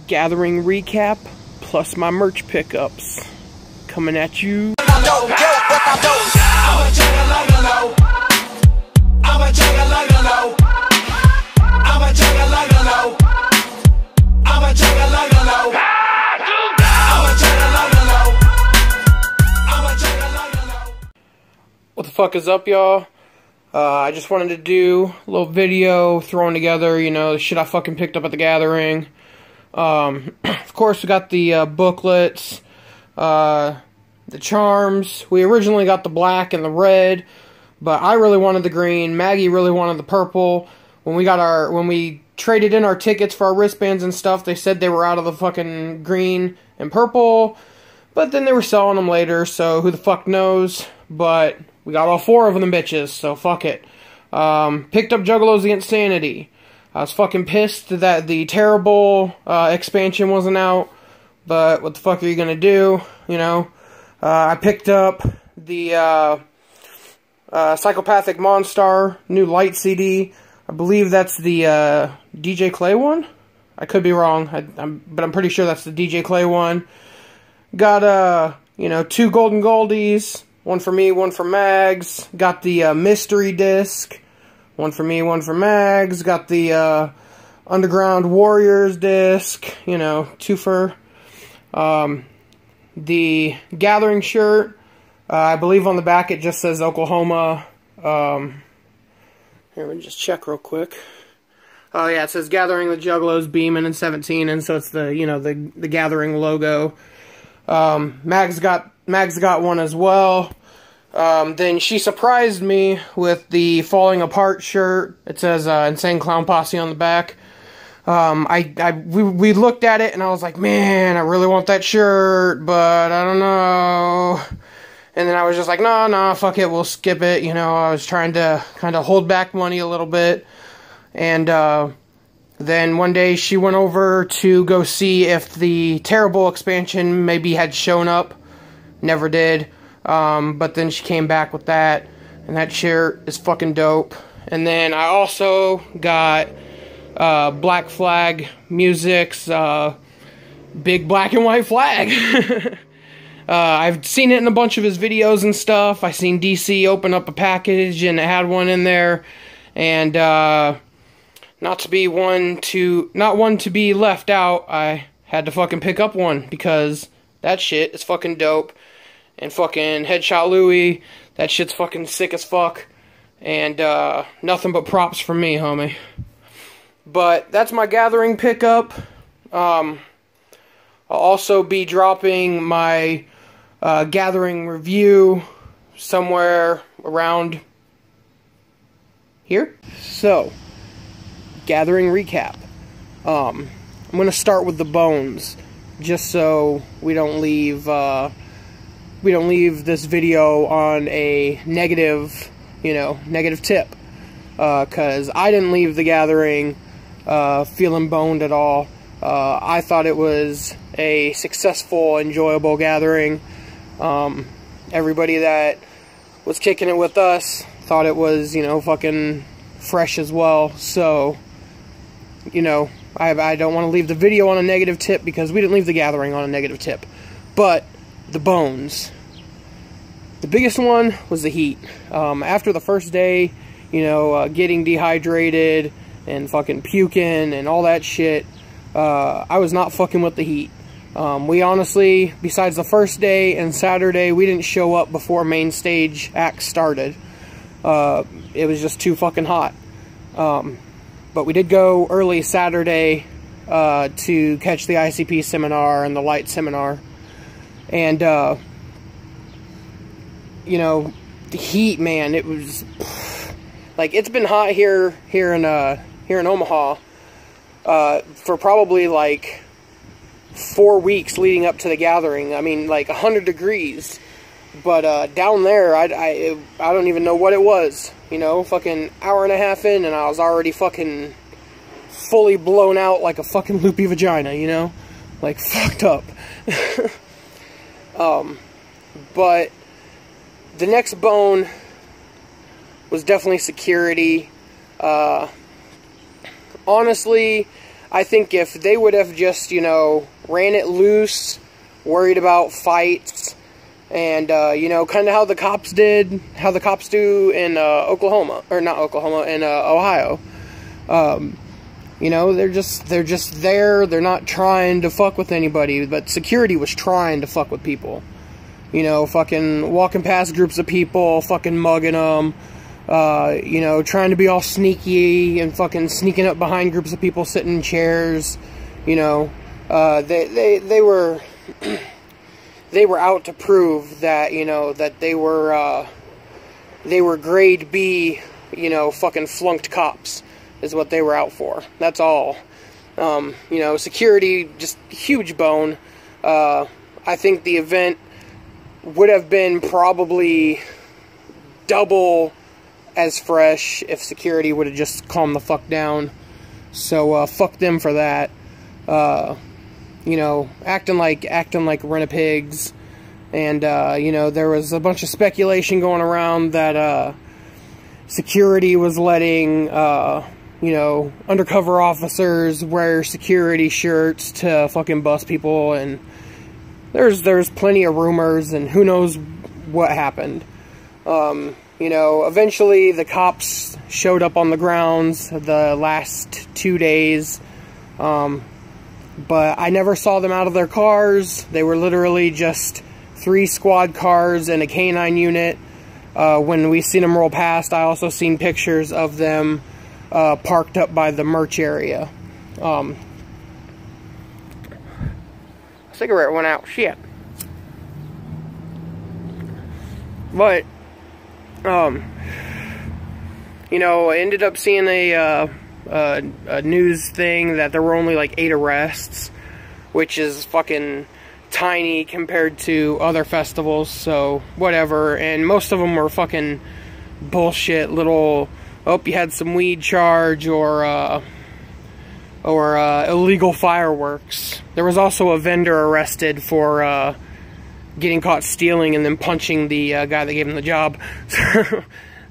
gathering recap plus my merch pickups coming at you. What the fuck is up, y'all? I just wanted to do a little video throwing together, you know, the shit I fucking picked up at the gathering. Of course, we got the booklets, the charms. We originally got the black and the red, but I really wanted the green. Maggie really wanted the purple. When we traded in our tickets for our wristbands and stuff, they said they were out of the fucking green and purple, but then they were selling them later, so who the fuck knows. But we got all 4 of them bitches, so fuck it. Picked up Juggalos the Insanity. I was fucking pissed that the terrible expansion wasn't out, but what the fuck are you gonna do, you know? I picked up the Psychopathic Monstar new light CD. I believe that's the DJ Clay one. I could be wrong, but I'm pretty sure that's the DJ Clay one. Got, you know, 2 Golden Goldies. One for me, one for Mags. Got the mystery disc. One for me, one for Mags. Got the Underground Warriors disc. You know, 2 for the Gathering shirt. I believe on the back it just says Oklahoma. Here, let me just check real quick. Oh yeah, it says Gathering the Juggalos, Beeman, and 17, and so it's the, you know, the Gathering logo. Mags got one as well. Then she surprised me with the Falling Apart shirt. It says Insane Clown Posse on the back. We looked at it and I was like, man, I really want that shirt, but I don't know. And then I was just like, nah, fuck it, we'll skip it. You know, I was trying to kind of hold back money a little bit. And then one day she went over to go see if the terrible expansion maybe had shown up. Never did. But then she came back with that, and that shirt is fucking dope. And then I also got Black Flag Music's big black and white flag. I've seen it in a bunch of his videos and stuff. I seen DC open up a package and it had one in there, and not one to be left out, I had to fucking pick up one because that shit is fucking dope. And fucking Headshot Louie, that shit's fucking sick as fuck. And nothing but props from me, homie. But that's my gathering pickup. I'll also be dropping my gathering review somewhere around here. So, gathering recap. I'm gonna start with the bones, just so we don't leave this video on a negative, you know, negative tip. Because I didn't leave the gathering feeling boned at all. I thought it was a successful, enjoyable gathering. Everybody that was kicking it with us thought it was, you know, fucking fresh as well. So, you know, I don't want to leave the video on a negative tip because we didn't leave the gathering on a negative tip. But the bones. The biggest one was the heat. After the first day, you know, getting dehydrated and fucking puking and all that shit, I was not fucking with the heat. We honestly, besides the first day and Saturday, we didn't show up before main stage act started. It was just too fucking hot. But we did go early Saturday to catch the ICP seminar and the light seminar. And, you know, the heat, man, it was, like, it's been hot here in Omaha, for probably, like, 4 weeks leading up to the gathering. I mean, like, 100 degrees. But, down there, I don't even know what it was, you know, fucking hour and a half in, and I was already fucking fully blown out like a fucking loopy vagina, you know? Like, fucked up. But the next bone was definitely security. Honestly, I think if they would have just, you know, ran it loose, worried about fights, and, you know, kind of how the cops do in, Oklahoma, or not Oklahoma, in, Ohio. You know, they're just there, they're not trying to fuck with anybody, but security was trying to fuck with people. You know, fucking walking past groups of people, fucking mugging them, you know, trying to be all sneaky and fucking sneaking up behind groups of people sitting in chairs. You know, they were they were out to prove that, you know, that they were grade B, you know, fucking flunked cops is what they were out for. That's all. You know, security, just huge bone. I think the event would have been probably double as fresh if security would have just calmed the fuck down. So, fuck them for that. You know, acting like rent-a-pigs. And, you know, there was a bunch of speculation going around that, security was letting, you know, undercover officers wear security shirts to fucking bust people, and there's plenty of rumors, and who knows what happened. You know, eventually the cops showed up on the grounds the last 2 days, but I never saw them out of their cars. They were literally just 3 squad cars and a K9 unit. When we seen them roll past, I also seen pictures of them parked up by the merch area. Cigarette went out. Shit. But, you know, I ended up seeing a news thing that there were only like 8 arrests, which is fucking tiny compared to other festivals, so whatever. And most of them were fucking bullshit little, oh, you had some weed charge, or illegal fireworks. There was also a vendor arrested for getting caught stealing and then punching the guy that gave him the job.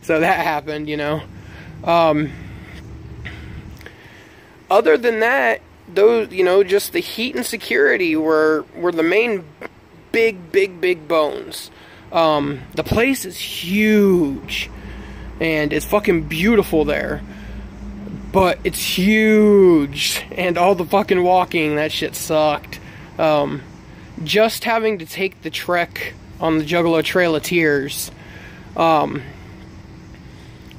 So that happened, you know. Other than that, those, you know, just the heat and security were the main big bones. The place is huge, and it's fucking beautiful there. But it's huge, and all the fucking walking, that shit sucked. Just having to take the trek on the Juggalo Trail of Tears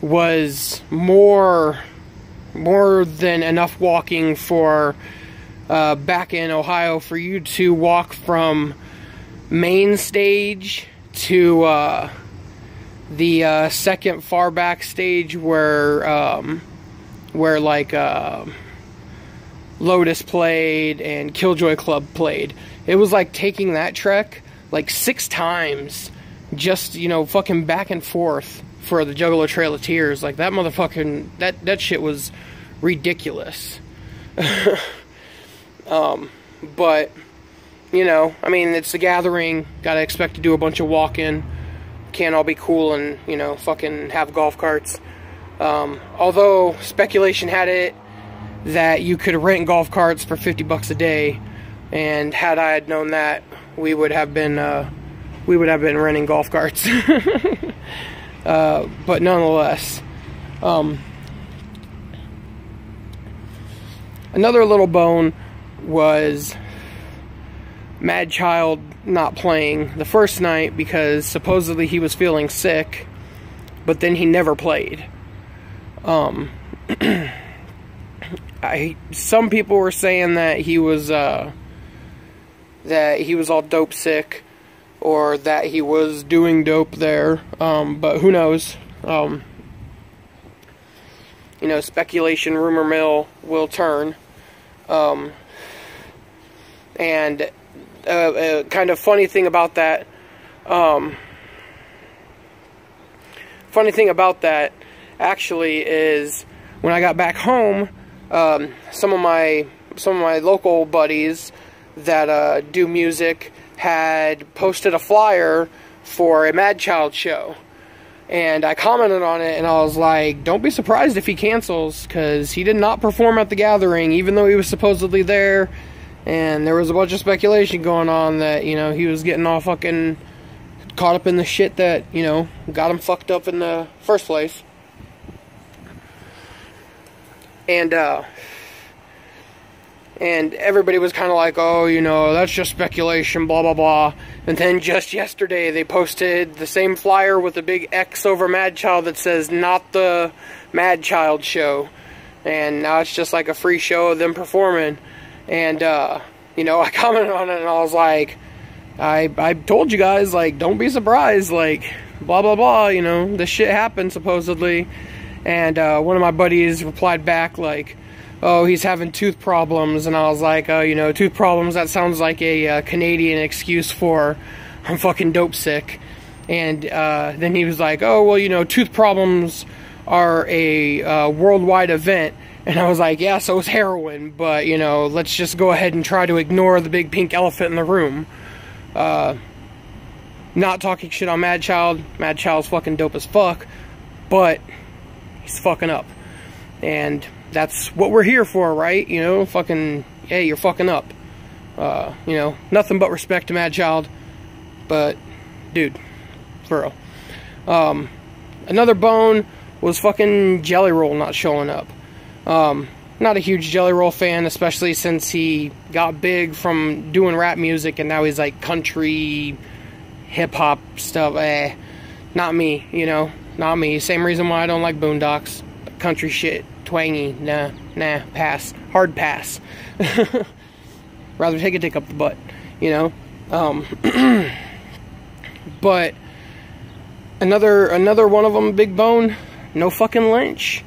was more than enough walking for back in Ohio for you to walk from main stage to the second far back stage where like Lotus played and Killjoy Club played. It was like taking that trek like 6 times, just, you know, fucking back and forth for the Juggalo Trail of Tears. Like, that motherfucking, that shit was ridiculous. But, you know, I mean, it's a gathering, gotta expect to do a bunch of walking, can't all be cool and, you know, fucking have golf carts. Although speculation had it that you could rent golf carts for $50 a day, and had I had known that, we would have been renting golf carts. But nonetheless, another little bone was Mad Child not playing the first night because supposedly he was feeling sick, but then he never played. Some people were saying that he was all dope sick, or that he was doing dope there, but who knows. You know, speculation, rumor mill will turn. And a kind of funny thing about that, actually is when I got back home, some of my local buddies that do music had posted a flyer for a Mad Child show. And I commented on it, and I was like, don't be surprised if he cancels, because he did not perform at the gathering, even though he was supposedly there. And there was a bunch of speculation going on that, you know, he was getting all fucking caught up in the shit that, you know, got him fucked up in the first place. And everybody was kind of like, oh, you know, that's just speculation, blah, blah, blah. And then just yesterday, they posted the same flyer with a big X over Mad Child that says, not the Mad Child show. And now it's just like a free show of them performing. And, you know, I commented on it and I was like, I told you guys, like, don't be surprised, like, blah, blah, blah, you know, this shit happened, supposedly. And, one of my buddies replied back, like, oh, he's having tooth problems. And I was like, oh, you know, tooth problems, that sounds like a Canadian excuse for I'm fucking dope sick. And then he was like, oh, well, you know, tooth problems are a worldwide event. And I was like, yeah, so is heroin. But, you know, let's just go ahead and try to ignore the big pink elephant in the room. Not talking shit on Mad Child. Mad Child's fucking dope as fuck. But he's fucking up. And that's what we're here for, right? You know, fucking, hey, you're fucking up. You know, nothing but respect to Mad Child. But, dude, for real. Another bone was fucking Jelly Roll not showing up. Not a huge Jelly Roll fan, especially since he got big from doing rap music and now he's like country, hip-hop stuff. Not me, you know, not me. Same reason why I don't like Boondocks. Country shit. Twangy, nah, pass. Hard pass. Rather take a dick up the butt, you know? But another one of them, Big Bone, no fucking Lynch.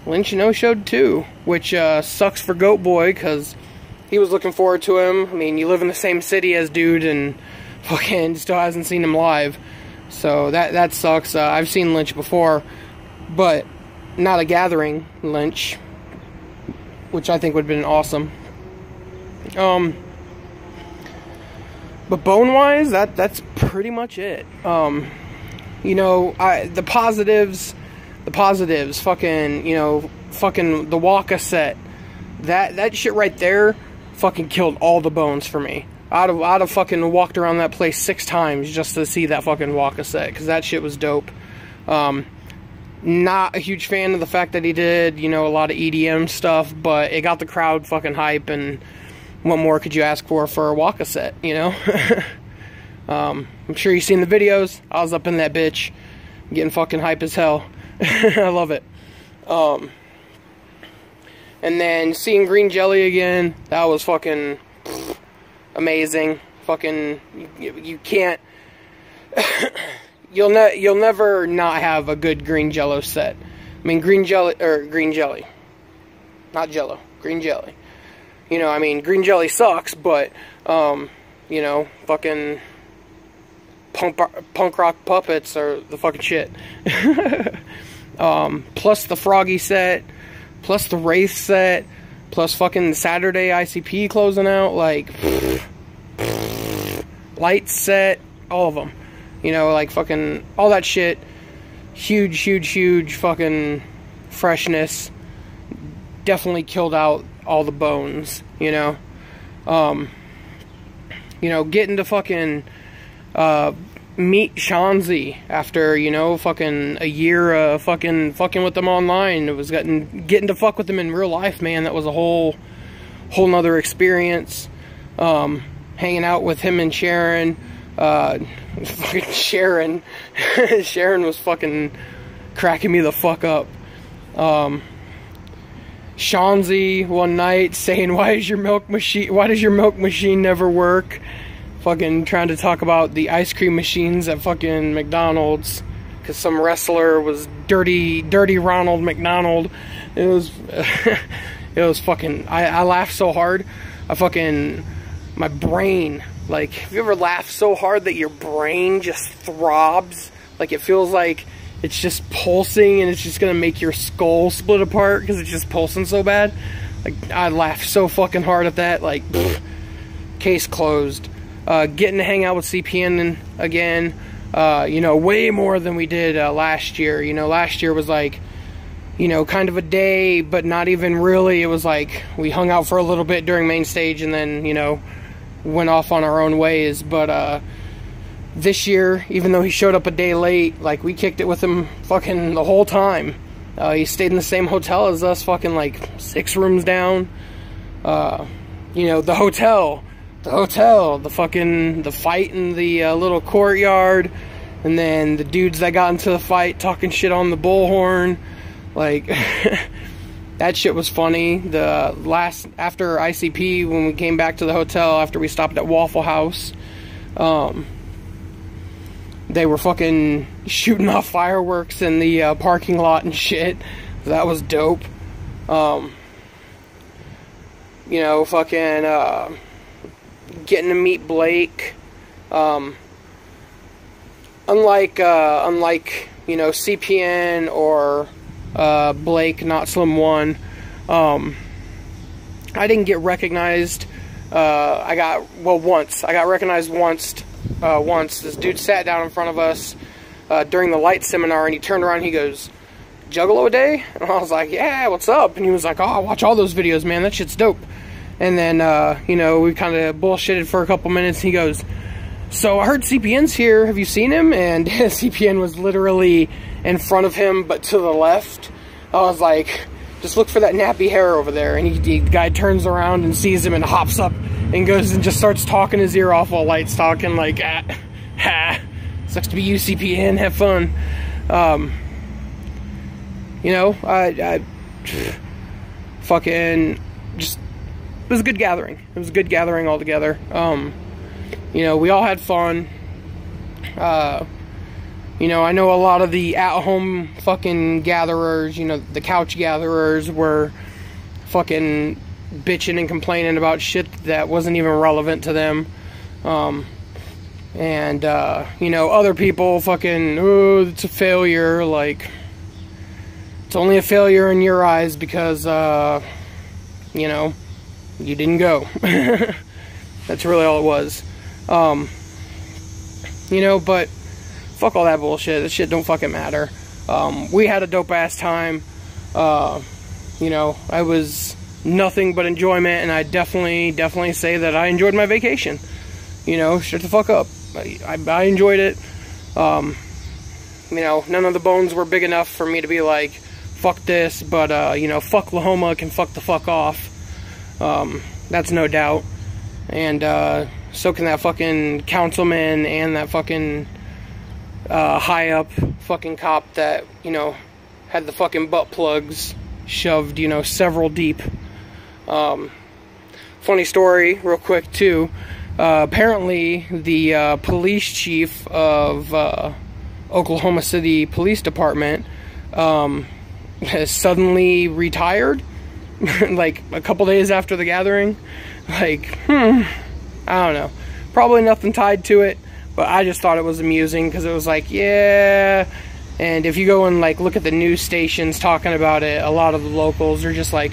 Lynch no-showed too, which sucks for Goat Boy, because he was looking forward to him. I mean, you live in the same city as dude, and fucking still hasn't seen him live. So that sucks. I've seen Lynch before, but not a gathering Lynch, which I think would have been awesome. But bone-wise, that's pretty much it. You know, the positives, fucking, you know, fucking the Waka set, that shit right there, fucking killed all the bones for me. I'd have fucking walked around that place 6 times just to see that fucking Waka set, because that shit was dope. Not a huge fan of the fact that he did, you know, a lot of EDM stuff, but it got the crowd fucking hype, and what more could you ask for a Waka set, you know? I'm sure you've seen the videos. I was up in that bitch, getting fucking hype as hell. I love it. And then seeing Green Jelly again, that was fucking amazing. Fucking, you can't... You'll never not have a good Green Jello set. I mean, Green Jelly, not Jello, Green Jelly. You know, I mean, Green Jelly sucks, but, you know, fucking punk rock puppets are the fucking shit. Plus the Froggy set, plus the Wraith set, plus fucking Saturday ICP closing out, like, Lights set, all of them. You know, like, fucking, all that shit. Huge fucking freshness. Definitely killed out all the bones, you know. You know, getting to fucking, meet Shanzi after, you know, fucking a year of fucking with them online. It was getting to fuck with them in real life, man. That was a whole nother experience. Hanging out with him and Sharon. Fucking Sharon. Sharon was fucking cracking me the fuck up. Shanzi one night saying, why does your milk machine never work? Fucking trying to talk about the ice cream machines at fucking McDonald's, because some wrestler was dirty Ronald McDonald. It was it was fucking, I laughed so hard, my brain, like, have you ever laughed so hard that your brain just throbs? Like, it feels like it's just pulsing and it's just gonna make your skull split apart because it's just pulsing so bad. Like, I laughed so fucking hard at that. Like, pfft, case closed. Getting to hang out with CPN again. You know, way more than we did last year. You know, last year was like, you know, kind of a day, but not even really. It was like we hung out for a little bit during main stage and then, you know, went off on our own ways. But this year, even though he showed up a day late, like, we kicked it with him fucking the whole time. He stayed in the same hotel as us, fucking like 6 rooms down. You know, the hotel, the fight in the little courtyard, and then the dudes that got into the fight talking shit on the bullhorn, like, that shit was funny. After ICP, when we came back to the hotel, after we stopped at Waffle House, they were fucking shooting off fireworks in the parking lot and shit. That was dope. You know, fucking getting to meet Blake. Unlike you know, CPN or Blake, Not Slim 1, I didn't get recognized. I got recognized once. This dude sat down in front of us during the light seminar, and he turned around and he goes, "Juggalo Day?" And I was like, "Yeah, what's up?" And he was like, "Oh, I watch all those videos, man. That shit's dope." And then, you know, we kind of bullshitted for a couple minutes. And he goes, "So I heard CPN's here. Have you seen him?" And CPN was literally in front of him, but to the left. I was like, "Just look for that nappy hair over there." And the guy turns around and sees him and hops up and goes and just starts talking his ear off while Light's talking, like, sucks to be you, CPN, have fun. You know, I fucking just, it was a good gathering. It was a good gathering altogether. You know, we all had fun. You know, I know a lot of the at-home fucking gatherers, you know, the couch gatherers were fucking bitching and complaining about shit that wasn't even relevant to them. And, you know, other people fucking, oh, it's a failure. Like, it's only a failure in your eyes because, you know, you didn't go. That's really all it was. You know, but fuck all that bullshit. That shit don't fucking matter. We had a dope-ass time. You know, I was nothing but enjoyment, and I definitely say that I enjoyed my vacation. You know, shut the fuck up. I enjoyed it. You know, none of the bones were big enough for me to be like, fuck this, but, you know, fuck Lahoma can fuck the fuck off. That's no doubt. And, so can that fucking councilman and that fucking, high up fucking cop that, you know, had the fucking butt plugs shoved, you know, several deep. Funny story, real quick, too. Apparently, the police chief of Oklahoma City Police Department has suddenly retired, like a couple days after the gathering. Like, I don't know. Probably nothing tied to it, but I just thought it was amusing because it was like, yeah. And if you go and like look at the news stations talking about it, a lot of the locals are just like,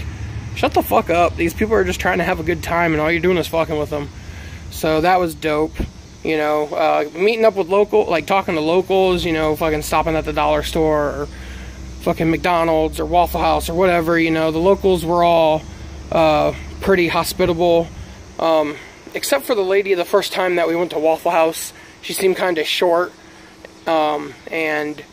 shut the fuck up. These people are just trying to have a good time, and all you're doing is fucking with them. So that was dope. You know, meeting up with talking to locals, you know, fucking stopping at the dollar store or fucking McDonald's or Waffle House or whatever, you know, the locals were all pretty hospitable. Except for the lady the first time that we went to Waffle House. She seemed kind of short, and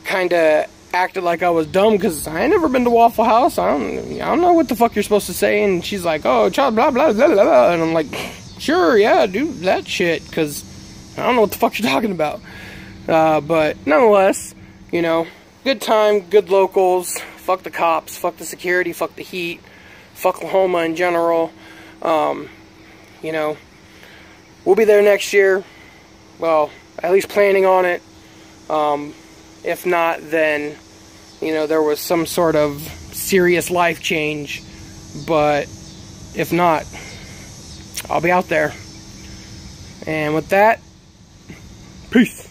kind of acted like I was dumb because I ain't never been to Waffle House. I don't know what the fuck you're supposed to say. And she's like, oh, blah, blah, blah, blah, blah. And I'm like, sure, yeah, do that shit, because I don't know what the fuck you're talking about. But nonetheless, you know, good time, good locals. Fuck the cops, fuck the security, fuck the heat, fuck Oklahoma in general. You know, we'll be there next year. Well, at least planning on it. If not, then, you know, there was some sort of serious life change. But if not, I'll be out there. And with that, peace.